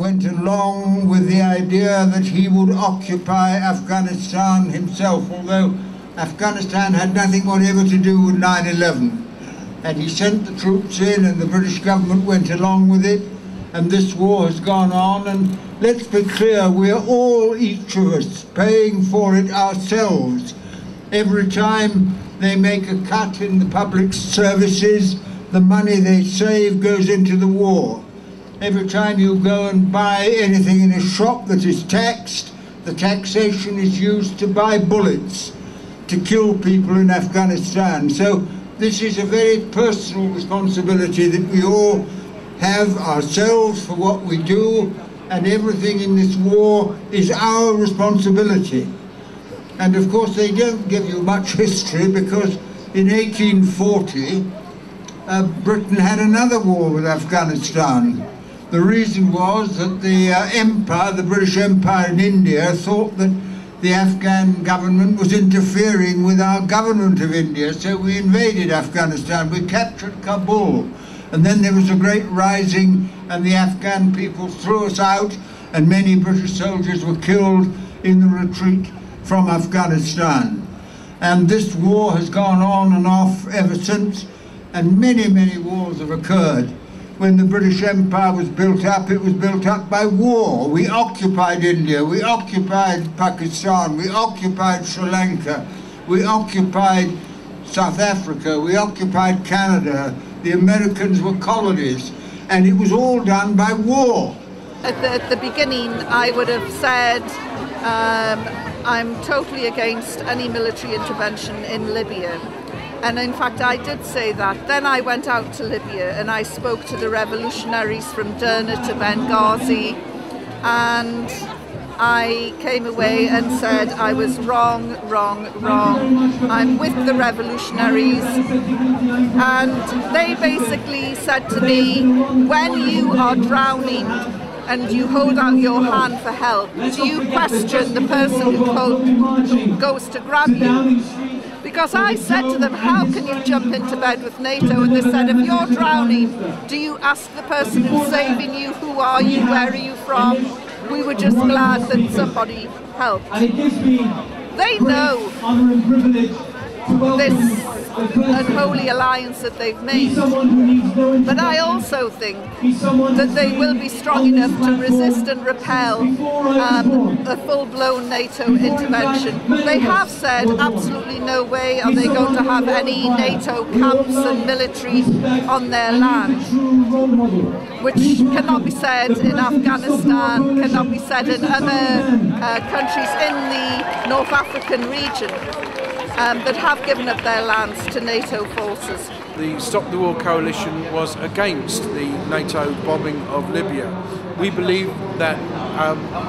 went along with the idea that he would occupy Afghanistan himself, although Afghanistan had nothing whatever to do with 9/11. And he sent the troops in, and the British government went along with it, and this war has gone on. And let's be clear, we're all, each of us, paying for it ourselves. Every time they make a cut in the public services, the money they save goes into the war. Every time you go and buy anything in a shop that is taxed, the taxation is used to buy bullets to kill people in Afghanistan. So this is a very personal responsibility that we all have ourselves for what we do, and everything in this war is our responsibility. And of course they don't give you much history, because in 1840 Britain had another war with Afghanistan. The reason was that the empire, the British Empire in India, thought that the Afghan government was interfering with our government of India, so we invaded Afghanistan. We captured Kabul, and then there was a great rising, and the Afghan people threw us out, and many British soldiers were killed in the retreat from Afghanistan. And this war has gone on and off ever since, and many, many wars have occurred. When the British Empire was built up, it was built up by war. We occupied India, we occupied Pakistan, we occupied Sri Lanka, we occupied South Africa, we occupied Canada. The Americans were colonies, and it was all done by war. At the beginning, I would have said I'm totally against any military intervention in Libya. And in fact, I did say that. Then I went out to Libya and I spoke to the revolutionaries from Derna to Benghazi, and I came away and said I was wrong. I'm with the revolutionaries. And they basically said to me, when you are drowning and you hold out your hand for help, do you question the person who goes to grab you? Because I said to them, how can you jump into bed with NATO? And they said, if you're drowning, do you ask the person who's saving you, who are you, where are you from? We were just glad that somebody helped. They know this unholy alliance that they've made. But I also think that they will be strong enough to resist and repel a full-blown NATO intervention. They have said absolutely no way are they going to have any NATO camps and military on their land, which cannot be said in Afghanistan, cannot be said in other countries in the North African region that have given up their lands to NATO forces. The Stop the War Coalition was against the NATO bombing of Libya. We believe that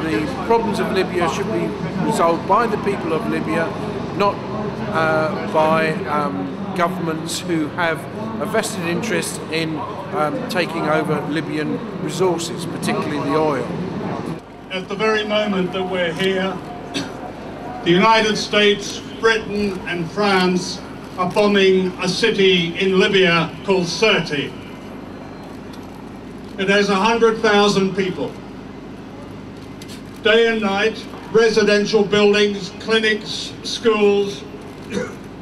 the problems of Libya should be resolved by the people of Libya, not by governments who have a vested interest in taking over Libyan resources, particularly the oil. At the very moment that we're here, the United States, Britain and France are bombing a city in Libya called Sirte. It has 100,000 people. Day and night, residential buildings, clinics, schools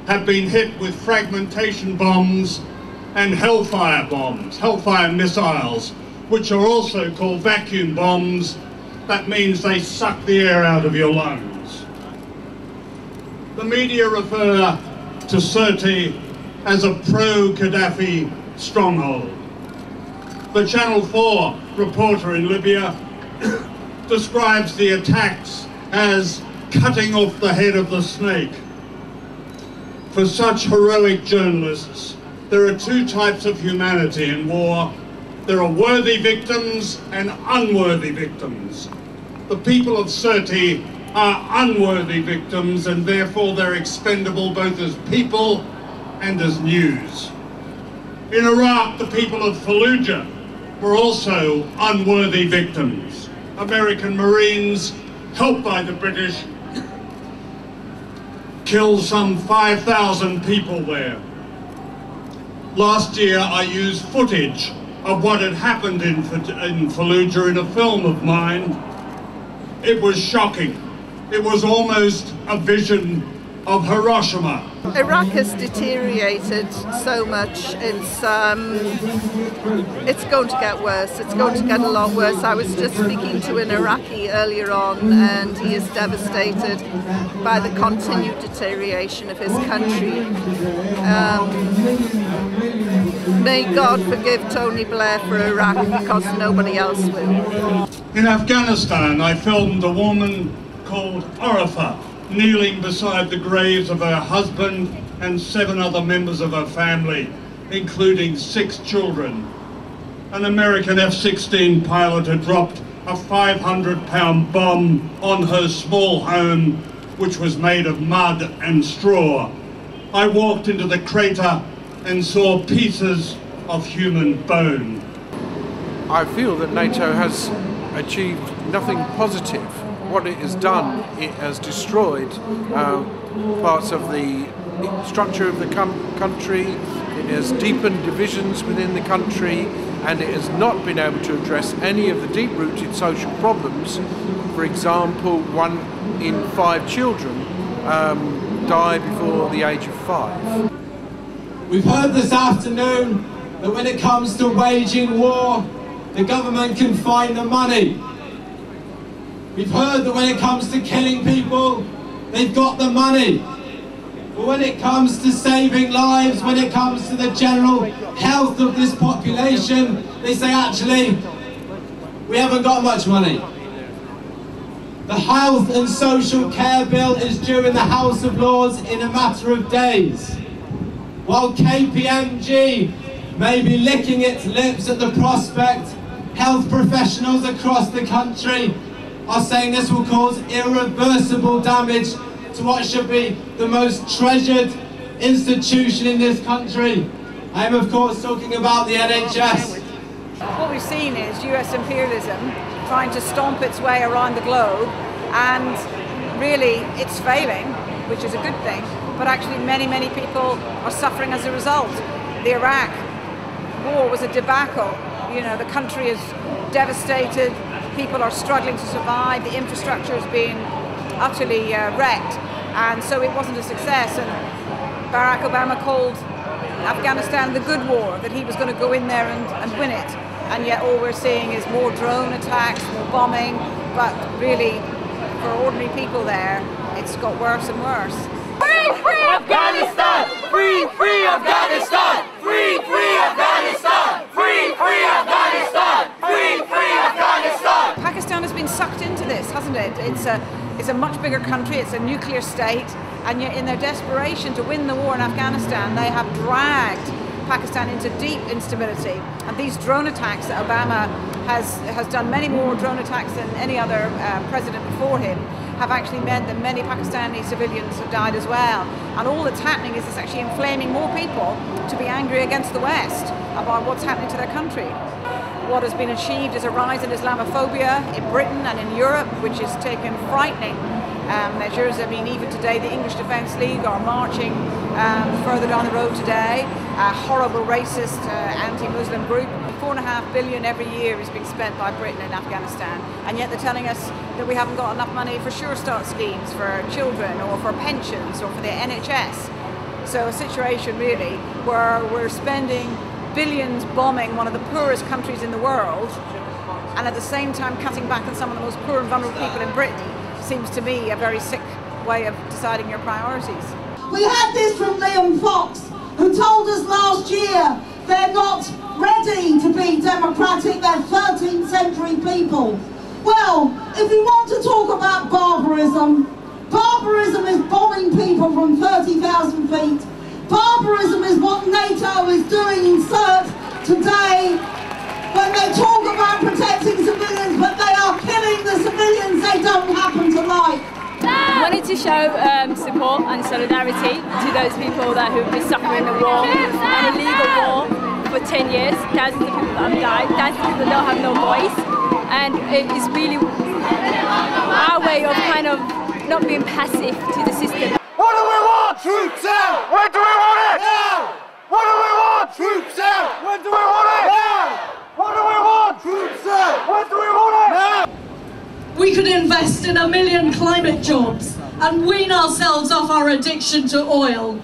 have been hit with fragmentation bombs and Hellfire bombs, Hellfire missiles, which are also called vacuum bombs. That means they suck the air out of your lungs. The media refer to Sirte as a pro-Gaddafi stronghold. The Channel 4 reporter in Libya describes the attacks as cutting off the head of the snake. For such heroic journalists, there are two types of humanity in war. There are worthy victims and unworthy victims. The people of Sirte are unworthy victims, and therefore they're expendable both as people and as news. In Iraq, the people of Fallujah were also unworthy victims. American Marines, helped by the British, killed some 5,000 people there. Last year I used footage of what had happened in Fallujah in a film of mine, it was shocking. It was almost a vision of Hiroshima. Iraq has deteriorated so much. It's going to get worse. It's going to get a lot worse. I was just speaking to an Iraqi earlier on, and he is devastated by the continued deterioration of his country. May God forgive Tony Blair for Iraq, because nobody else will. In Afghanistan, I filmed a woman called Arafa kneeling beside the graves of her husband and 7 other members of her family, including 6 children. An American F-16 pilot had dropped a 500-pound bomb on her small home, which was made of mud and straw. I walked into the crater and saw pieces of human bone. I feel that NATO has achieved nothing positive. What it has done, it has destroyed parts of the structure of the country, it has deepened divisions within the country, and it has not been able to address any of the deep-rooted social problems. For example, 1 in 5 children die before the age of 5. We've heard this afternoon that when it comes to waging war, the government can find the money. We've heard that when it comes to killing people, they've got the money. But when it comes to saving lives, when it comes to the general health of this population, they say, actually, we haven't got much money. The Health and Social Care Bill is due in the House of Lords in a matter of days. While KPMG may be licking its lips at the prospect, health professionals across the country are saying this will cause irreversible damage to what should be the most treasured institution in this country. I am of course talking about the NHS. What we've seen is US imperialism trying to stomp its way around the globe, and really it's failing, which is a good thing, but actually many people are suffering as a result. The Iraq war was a debacle. You know, the country is devastated, people are struggling to survive, the infrastructure is being utterly wrecked, and so it wasn't a success. And Barack Obama called Afghanistan the good war, that he was going to go in there and win it, and yet all we're seeing is more drone attacks, more bombing, but really for ordinary people there it's got worse and worse. Free, free Afghanistan! Free, free Afghanistan! Free, free Afghanistan! Free, free Afghanistan! Free, free Afghanistan! Pakistan has been sucked into this, hasn't it? It's a much bigger country, it's a nuclear state, and yet in their desperation to win the war in Afghanistan, they have dragged Pakistan into deep instability. And these drone attacks that Obama has done many more drone attacks than any other president before him, have actually meant that many Pakistani civilians have died as well. And all that's happening is it's actually inflaming more people to be angry against the West about what's happening to their country. What has been achieved is a rise in Islamophobia in Britain and in Europe, which has taken frightening measures. I mean, even today the English Defence League are marching further down the road today. A horrible racist anti-Muslim group. 4.5 billion every year is being spent by Britain in Afghanistan, and yet they're telling us that we haven't got enough money for Sure Start schemes for children, or for pensions, or for the NHS. So a situation really where we're spending billions bombing one of the poorest countries in the world, and at the same time cutting back on some of the most poor and vulnerable people in Britain, seems to me a very sick way of deciding your priorities. We had this from Liam Fox, who told us last year they're not ready to be democratic, they're 13th century people. Well, if we want to talk about barbarism, barbarism is bombing people from 30,000 feet. Barbarism is what NATO is doing in Sirte today when they talk about protecting civilians, but they are killing the civilians they don't happen to like. I wanted to show support and solidarity to those people who've been suffering a war, an illegal war for 10 years. Thousands of people that have died, thousands of people that don't have no voice, and it is really our way of kind of not being passive to the system. What do we want? Troops out! When do we want it? Now! What do we want? Troops out! When do we want it? Now! could invest in 1 million climate jobs and wean ourselves off our addiction to oil,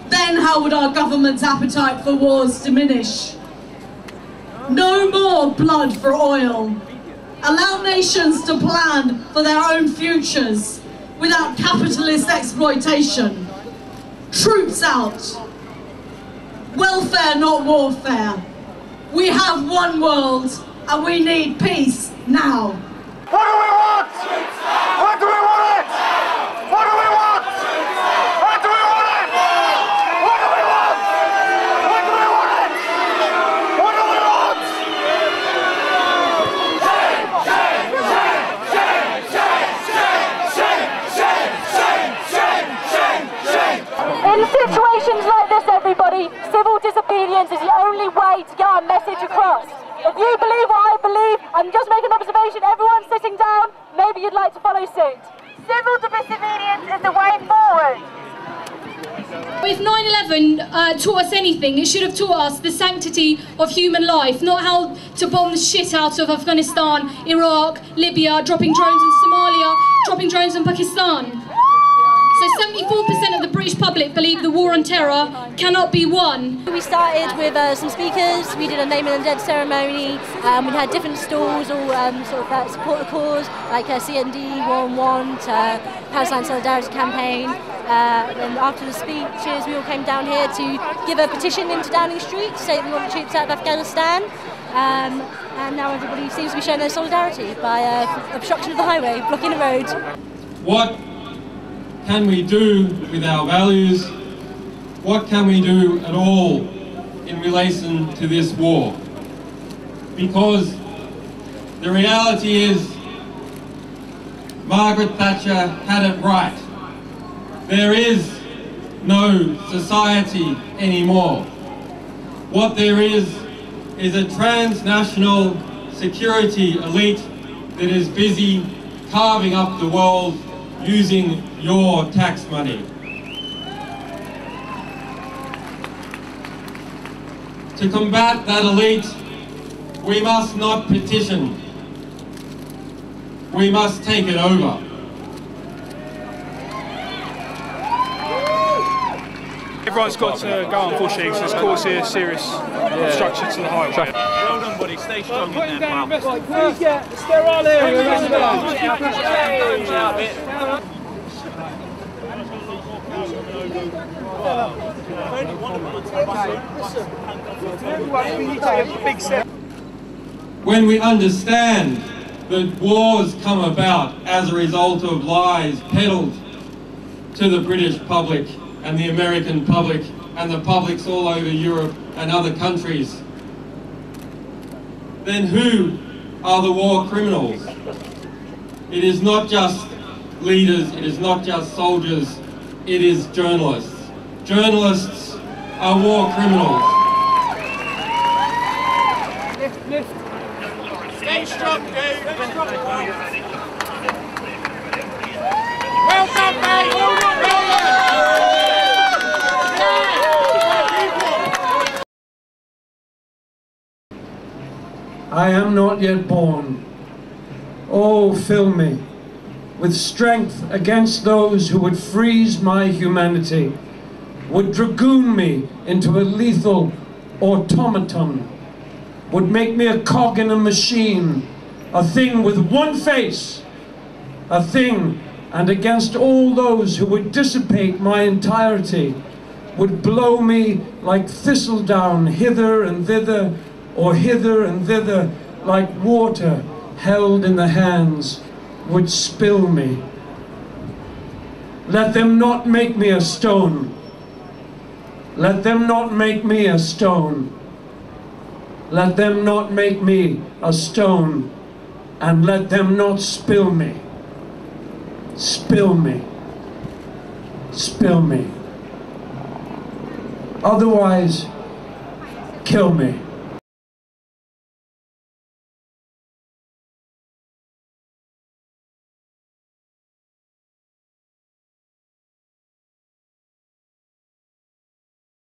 then how would our government's appetite for wars diminish? No more blood for oil. Allow nations to plan for their own futures without capitalist exploitation. Troops out. Welfare, not warfare. We have one world and we need peace now. What do we want? What do we want it? What do we want? What do we want it? What do we want? What do we want it? What do we want? Shame, shame, shame, shame, shame, shame, shame, shame, shame, shame, shame. In situations like this, everybody, civil disobedience is the only way to get our message across. If you believe what I believe, and just make an observation, everyone sitting down, maybe you'd like to follow suit. Civil disobedience is the way forward. If 9/11 taught us anything, it should have taught us the sanctity of human life, not how to bomb the shit out of Afghanistan, Iraq, Libya, dropping drones in Somalia, dropping drones in Pakistan. So 74% of the British public believe the war on terror cannot be won. We started with some speakers, we did a name and dead ceremony, we had different stalls all sort of support the cause, like CND 111 to Palestine Solidarity Campaign. And after the speeches we all came down here to give a petition into Downing Street to say that we want the troops out of Afghanistan. And now everybody seems to be showing their solidarity by obstruction of the highway, blocking the road. What can we do with our values? What can we do at all in relation to this war? Because the reality is Margaret Thatcher had it right. There is no society anymore. What there is a transnational security elite that is busy carving up the world using your tax money. To combat that elite, we must not petition. We must take it over. Everyone's got to go on pushing, so it's causing a serious obstruction to the highway. Well done, buddy. Stay strong in there, pal. Please get sterile areas. When we understand that wars come about as a result of lies peddled to the British public and the American public and the publics all over Europe and other countries, then who are the war criminals? It is not just leaders, it is not just soldiers, it is journalists. Journalists are war criminals. Stay strong, dude. Well done, mate. Well done. I am not yet born. Oh, fill me with strength against those who would freeze my humanity, would dragoon me into a lethal automaton, would make me a cog in a machine, a thing with one face, a thing, and against all those who would dissipate my entirety, would blow me like thistledown hither and thither, or hither and thither like water held in the hands, would spill me. Let them not make me a stone. Let them not make me a stone. Let them not make me a stone, and let them not spill me. Spill me. Spill me. Otherwise, kill me.